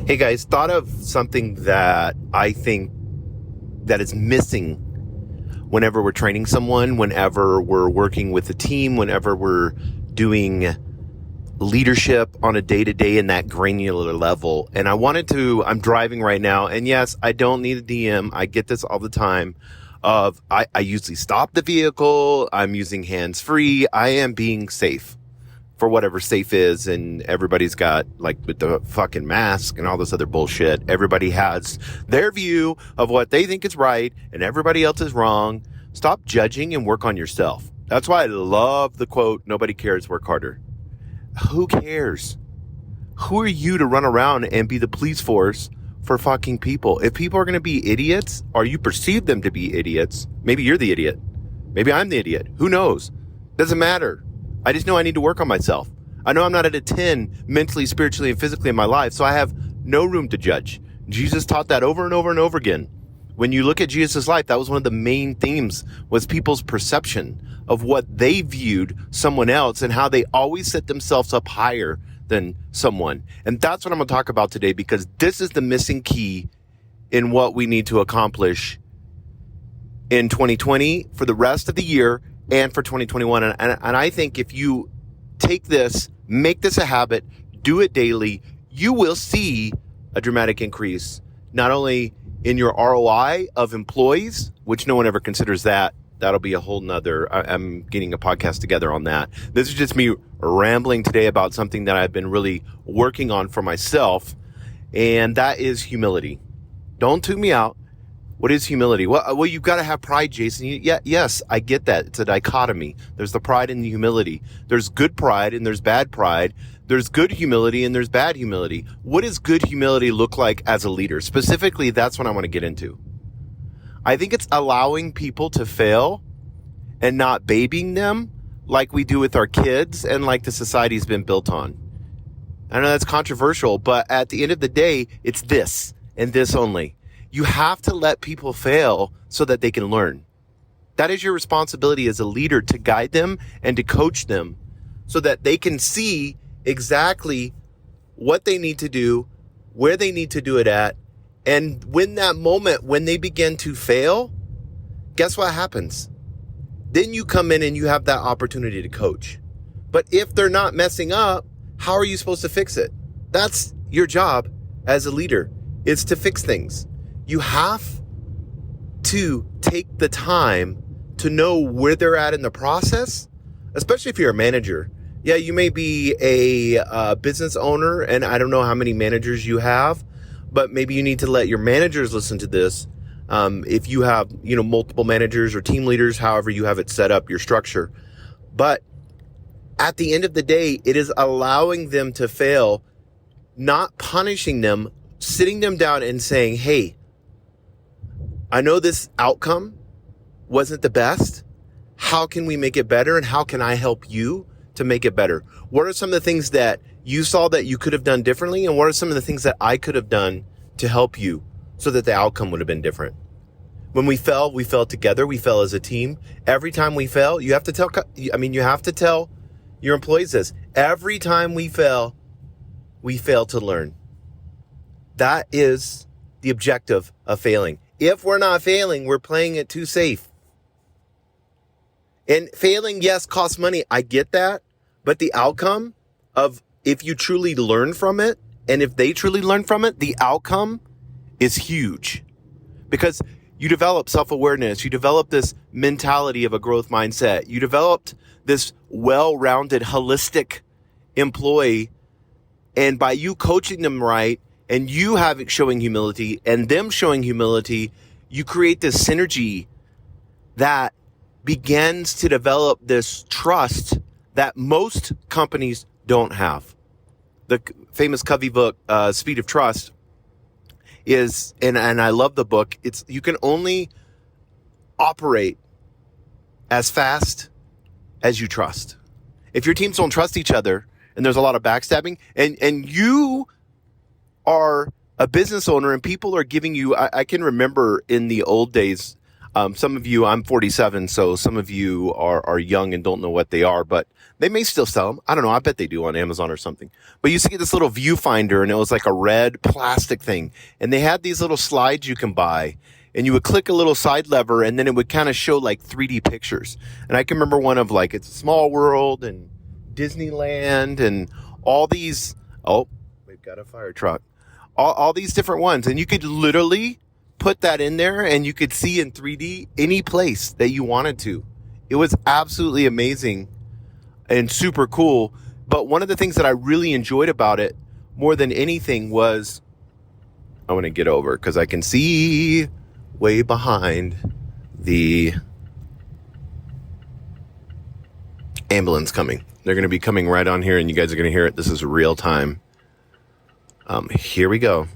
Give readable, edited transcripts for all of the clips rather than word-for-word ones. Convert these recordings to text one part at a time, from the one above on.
Hey guys, thought of something that I think that is missing whenever we're training someone, whenever we're working with a team, whenever we're doing leadership on a day-to-day in that granular level. And I'm driving right now, and yes, I don't need a DM. I get this all the time I usually stop the vehicle. I'm using hands-free. I am being safe for whatever safe is, and everybody's got, like, with the fucking mask and all this other bullshit, everybody has their view of what they think is right, and everybody else is wrong. Stop judging and work on yourself. That's why I love the quote, "Nobody cares, work harder." Who cares? Who are you to run around and be the police force for fucking people? If people are going to be idiots, or you perceive them to be idiots, maybe you're the idiot. Maybe I'm the idiot. Who knows? Doesn't matter. I just know I need to work on myself. I know I'm not at a 10 mentally, spiritually, and physically in my life, so I have no room to judge. Jesus taught that over and over and over again. When you look at Jesus' life, that was one of the main themes, was people's perception of what they viewed someone else and how they always set themselves up higher than someone. And that's what I'm going to talk about today, because this is the missing key in what we need to accomplish in 2020 for the rest of the year and for 2021. And I think if you take this, make this a habit, do it daily, you will see a dramatic increase, not only in your ROI of employees, which no one ever considers that. That'll be a whole nother, I'm getting a podcast together on that. This is just me rambling today about something that I've been really working on for myself, and that is humility. Don't tune me out. What is humility? Well, you've got to have pride, Jason. Yes, I get that. It's a dichotomy. There's the pride and the humility. There's good pride and there's bad pride. There's good humility and there's bad humility. What does good humility look like as a leader? Specifically, that's what I want to get into. I think it's allowing people to fail and not babying them like we do with our kids and like the society's been built on. I know that's controversial, but at the end of the day, it's this and this only. You have to let people fail so that they can learn. That is your responsibility as a leader, to guide them and to coach them so that they can see exactly what they need to do, where they need to do it at. And when that moment, when they begin to fail, guess what happens? Then you come in and you have that opportunity to coach. But if they're not messing up, how are you supposed to fix it? That's your job as a leader, is to fix things. You have to take the time to know where they're at in the process, especially if you're a manager. Yeah, you may be a business owner, and I don't know how many managers you have, but maybe you need to let your managers listen to this. If you have, multiple managers or team leaders, however you have it set up, your structure. But at the end of the day, it is allowing them to fail, not punishing them, sitting them down and saying, hey, I know this outcome wasn't the best. How can we make it better? And how can I help you to make it better? What are some of the things that you saw that you could have done differently? And what are some of the things that I could have done to help you so that the outcome would have been different? When we fell together. We fell as a team. Every time we fail, you have to tell your employees this. Every time we fail to learn. That is the objective of failing. If we're not failing, we're playing it too safe. And failing, yes, costs money. I get that. But the outcome of, if you truly learn from it, and if they truly learn from it, the outcome is huge. Because you develop self-awareness. You develop this mentality of a growth mindset. You developed this well-rounded, holistic employee. And by you coaching them right, and you showing humility and them showing humility, you create this synergy that begins to develop this trust that most companies don't have. The famous Covey book, Speed of Trust, is, and I love the book, you can only operate as fast as you trust. If your teams don't trust each other and there's a lot of backstabbing, and you are a business owner and people are giving you, I can remember in the old days, Some of you, I'm 47, so some of you are young and don't know what they are, but they may still sell them. I don't know. I bet they do on Amazon or something. But you used to get this little viewfinder, and it was like a red plastic thing. And they had these little slides you can buy, and you would click a little side lever, and then it would kind of show like 3D pictures. And I can remember one of like It's a Small World and Disneyland and all these. Oh, we've got a fire truck. All these different ones. And you could literally put that in there and you could see in 3D any place that you wanted to. It was absolutely amazing and super cool. But one of the things that I really enjoyed about it more than anything was, I want to get over because I can see way behind the ambulance coming. They're going to be coming right on here and you guys are going to hear it. This is real time. Here we go.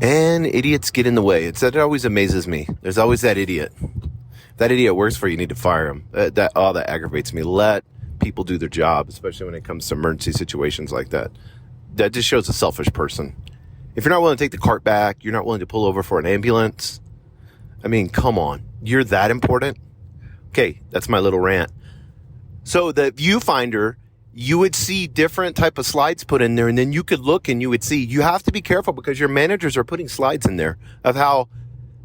And idiots get in the way. That always amazes me. There's always that idiot. If that idiot works for you, you need to fire him. That aggravates me. Let people do their job, especially when it comes to emergency situations like that. That just shows a selfish person. If you're not willing to take the cart back, you're not willing to pull over for an ambulance. I mean, come on. You're that important? Okay, that's my little rant. So the viewfinder, you would see different type of slides put in there, and then you could look and you would see. You have to be careful because your managers are putting slides in there of how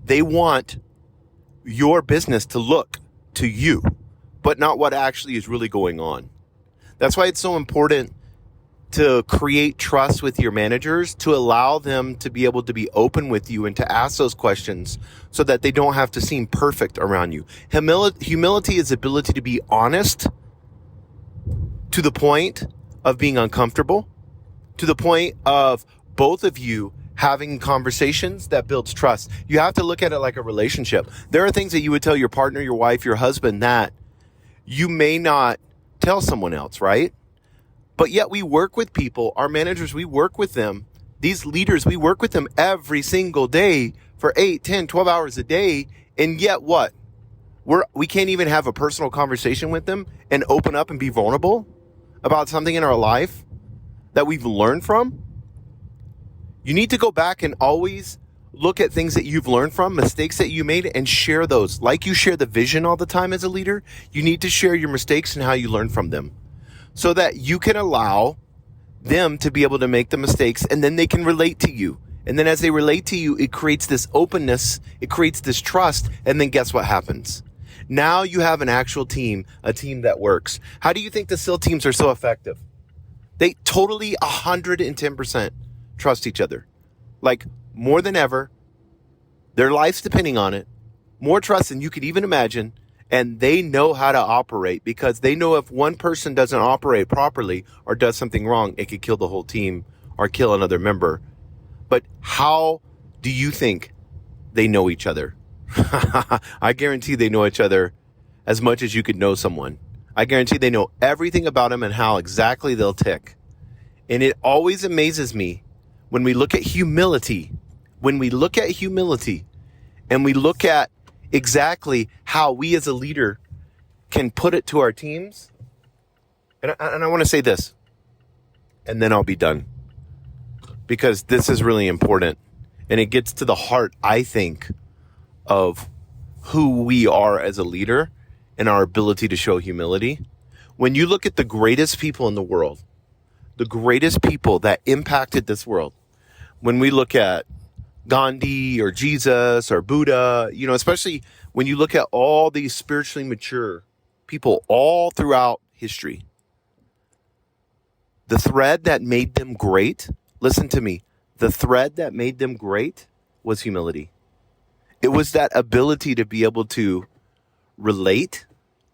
they want your business to look to you, but not what actually is really going on. That's why it's so important to create trust with your managers, to allow them to be able to be open with you and to ask those questions so that they don't have to seem perfect around you. Humility is the ability to be honest to the point of being uncomfortable, to the point of both of you having conversations that builds trust. You have to look at it like a relationship. There are things that you would tell your partner, your wife, your husband that you may not tell someone else, right? But yet we work with people, our managers, we work with them. These leaders, we work with them every single day for 8, 10, 12 hours a day. And yet what? We can't even have a personal conversation with them and open up and be vulnerable about something in our life that we've learned from. You need to go back and always look at things that you've learned from, mistakes that you made, and share those. Like you share the vision all the time as a leader, you need to share your mistakes and how you learn from them so that you can allow them to be able to make the mistakes and then they can relate to you. And then as they relate to you, it creates this openness, it creates this trust, and then guess what happens? Now you have an actual team, a team that works. How do you think the SEAL teams are so effective? They totally 110% trust each other. Like more than ever, their life's depending on it, more trust than you could even imagine. And they know how to operate because they know if one person doesn't operate properly or does something wrong, it could kill the whole team or kill another member. But how do you think they know each other? I guarantee they know each other as much as you could know someone. I guarantee they know everything about them and how exactly they'll tick. And it always amazes me when we look at humility, and we look at exactly how we as a leader can put it to our teams. And I want to say this, and then I'll be done, because this is really important. And it gets to the heart, I think, of who we are as a leader and our ability to show humility. When you look at the greatest people in the world, the greatest people that impacted this world, when we look at Gandhi or Jesus or Buddha, especially when you look at all these spiritually mature people all throughout history, the thread that made them great, listen to me, the thread that made them great was humility. It was that ability to be able to relate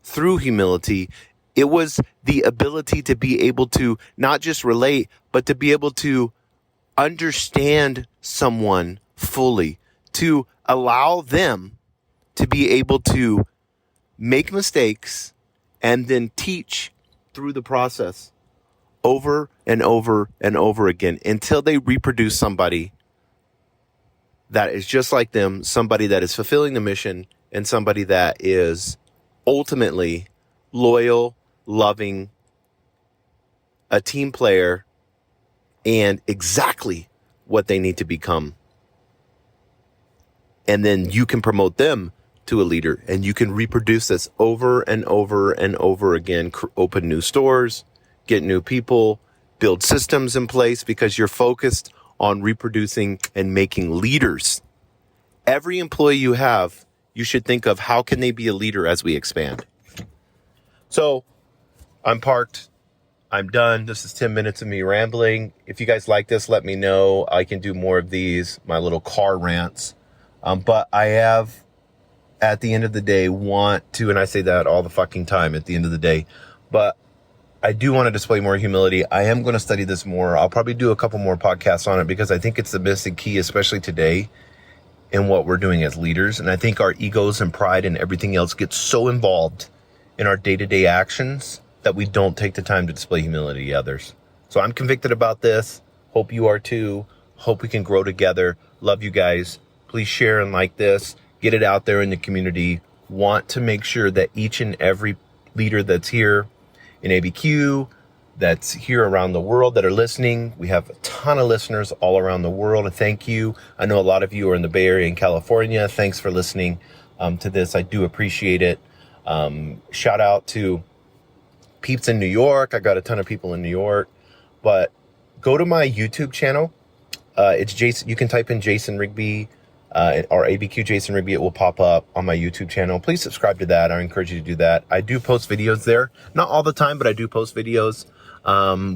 through humility. It was the ability to be able to not just relate, but to be able to understand someone fully, to allow them to be able to make mistakes and then teach through the process over and over and over again until they reproduce somebody that is just like them, somebody that is fulfilling the mission, and somebody that is ultimately loyal, loving, a team player and exactly what they need to become. And then you can promote them to a leader, and you can reproduce this over and over and over again. Open new stores, get new people, build systems in place, because you're focused on reproducing and making leaders. Every employee you have, you should think of how can they be a leader as we expand. So I'm parked. I'm done. This is 10 minutes of me rambling. If you guys like this, let me know. I can do more of these, my little car rants. But I have, at the end of the day, want to, and I say that all the fucking time at the end of the day, but I do want to display more humility. I am going to study this more. I'll probably do a couple more podcasts on it, because I think it's the missing key, especially today, in what we're doing as leaders. And I think our egos and pride and everything else gets so involved in our day-to-day actions that we don't take the time to display humility to others. So I'm convicted about this. Hope you are too. Hope we can grow together. Love you guys. Please share and like this. Get it out there in the community. Want to make sure that each and every leader that's here in ABQ, that's here around the world that are listening. We have a ton of listeners all around the world. Thank you. I know a lot of you are in the Bay Area in California. Thanks for listening to this. I do appreciate it. Shout out to peeps in New York. I got a ton of people in New York. But go to my YouTube channel. It's Jason. You can type in Jason Rigby or ABQ Jason Rigby. It will pop up on my YouTube channel. Please subscribe to that. I encourage you to do that. I do post videos there. Not all the time, but I do post videos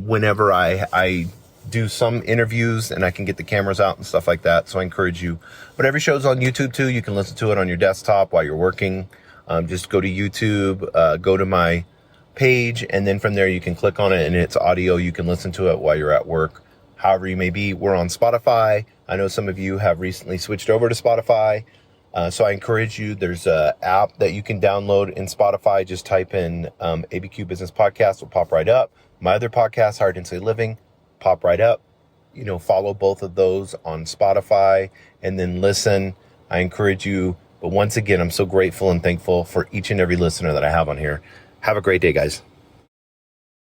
whenever I do some interviews and I can get the cameras out and stuff like that. So I encourage you. But every show's on YouTube too. You can listen to it on your desktop while you're working. Just go to YouTube, go to my page, and then from there you can click on it and it's audio. You can listen to it while you're at work. However you may be. We're on Spotify. I know some of you have recently switched over to Spotify. So I encourage you. There's an app that you can download in Spotify. Just type in ABQ Business Podcast. Will pop right up. My other podcast, Hard and Say Living, pop right up. Follow both of those on Spotify and then listen. I encourage you. But once again, I'm so grateful and thankful for each and every listener that I have on here. Have a great day, guys.